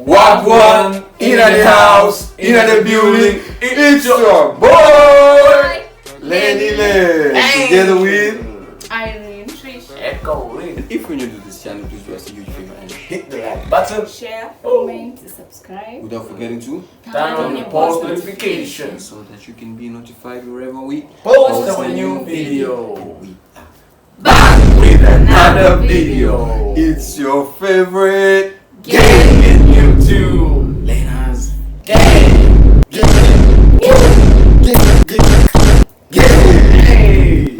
Wagwan, in the house, in the building, it's your boy, Lenny Len, together with Irene, Trish, Echo Ring. If you're new to this channel, please do us a huge favor and Hit the like button. share, comment, subscribe. without forgetting to Turn on your post notifications. so that you can be notified wherever we Post our new video. we are Back With another video. It's your favorite Game in YouTube. Lena's Game. Hey.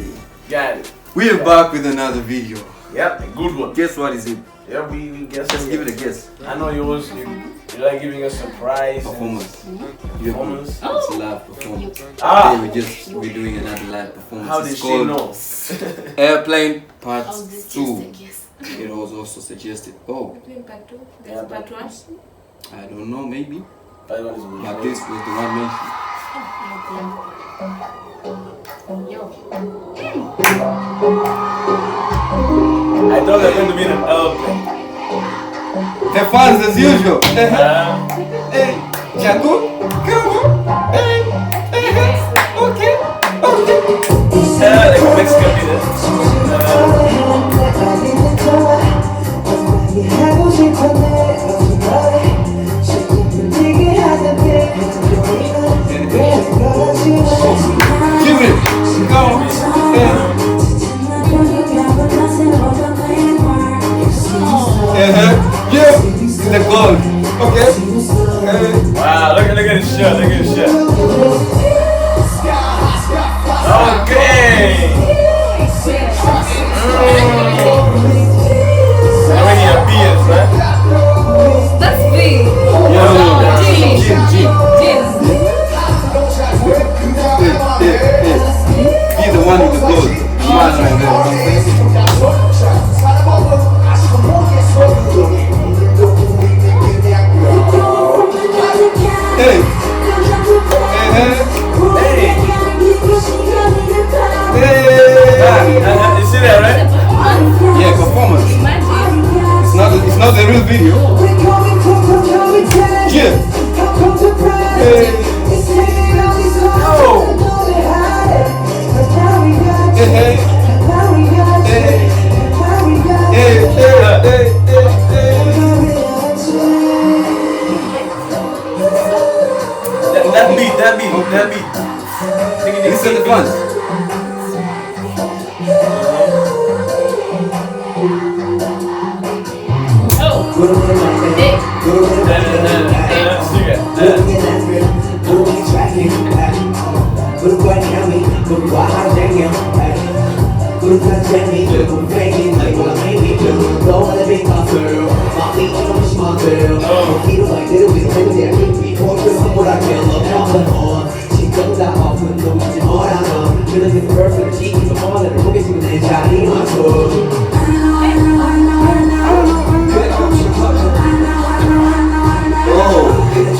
Got it. We're back with another video. Yep, a good one. Guess what is it? Yeah, we guess. Let's give it a guess. I know you like giving us surprise. Performance. Performance. It's a live performance. Ah. Today we're doing another live performance. How It's did she called know? Airplane Part Oh, this 2. yes. It was also suggested. Oh, Part 2. Yeah, That's part 1. I don't know, maybe. That one is But this was the one mentioned. Yo. I thought they were going to be in an airplane. The fans as usual. Hey, Jaco, come on. Hey, okay. Like a Mexican leader. Give it. Go. Yeah, the goal. Okay. Wow, look at his shirt, look at his shirt. Okay. How many are beers, man? That's big. Be the one with the goal. Man right there. Hey. You see that, right? Yeah, performance. It's not the real video. Yeah. Hey. That beat. Listen to the fans.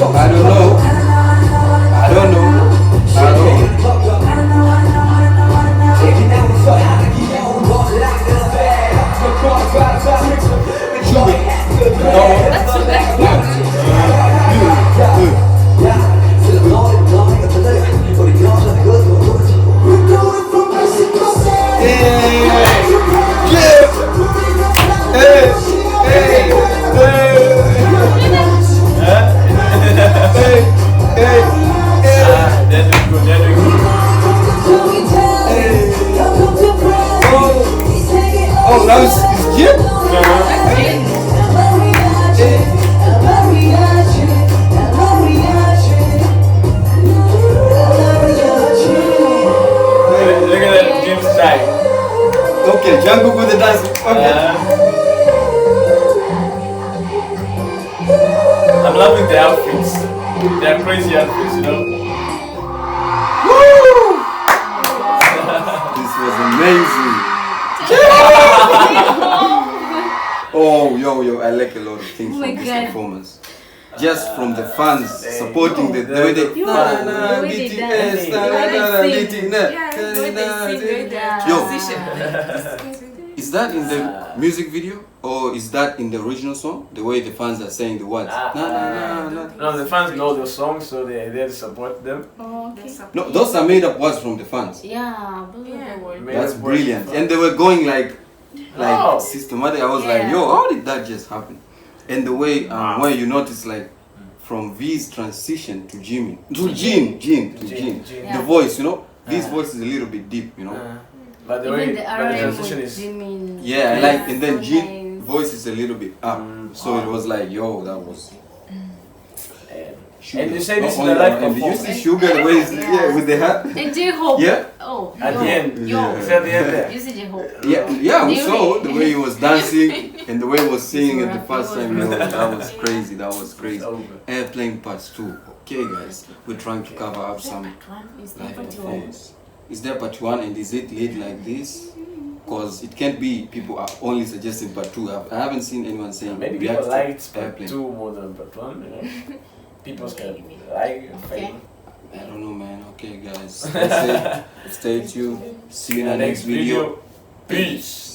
I don't know. Oh, now it's cute. Look at that James Chai. Okay, Jungkook with the dance. Okay. I'm loving the outfits. They are crazy outfits, you know. Woo! This was amazing. Oh, yo, I like a lot of things Oh my from this God. performance. Just from the fans supporting the way they The way they dance. The way they sing. Yeah, the way they sing. Yo. Transition. Is that in the music video or is that in the original song? The way the fans are saying the words. Nah, nah, nah, nah. No, the fans know the song, so they're there to support them. Oh, okay. No, those are made up words from the fans. Yeah, those are the words. Made That's up brilliant. words. And they were going like Oh. systematic. I was like, Yeah. yo, how did that just happen? And the way where you notice like from V's transition to Jimmy to Jean to Jean. Jean. The voice, you know, V's voice is a little bit deep, you know. But the Even way the but the RM transition with is Jimin. Yeah, I like, and then so Jean nice. voice is a little bit up, so it was like, yo, that was. and you say this is Not the only live that, and did you performance. see Sugar the way he's, yeah, with the hat? And J-Hope. Yeah. Oh, At yo, the end. Yo. Yeah. It's at the end there. You see J-Hope. Yeah, we Really? saw the way he was dancing and the way he was singing it the It first was time. Yo, really that was crazy. That was crazy. It's over. Airplane parts 2. Okay, guys, we're trying to cover up some Is live that what you want? performance. Is there part 1 and is it lit like this? Because it can't be people are only suggesting part 2. I haven't seen anyone saying Maybe react people to liked part Airplane. 2 more than part 1, you know. People can like and Okay. fail. I don't know, man. Okay, guys. Stay tuned. See you in the next video. Peace.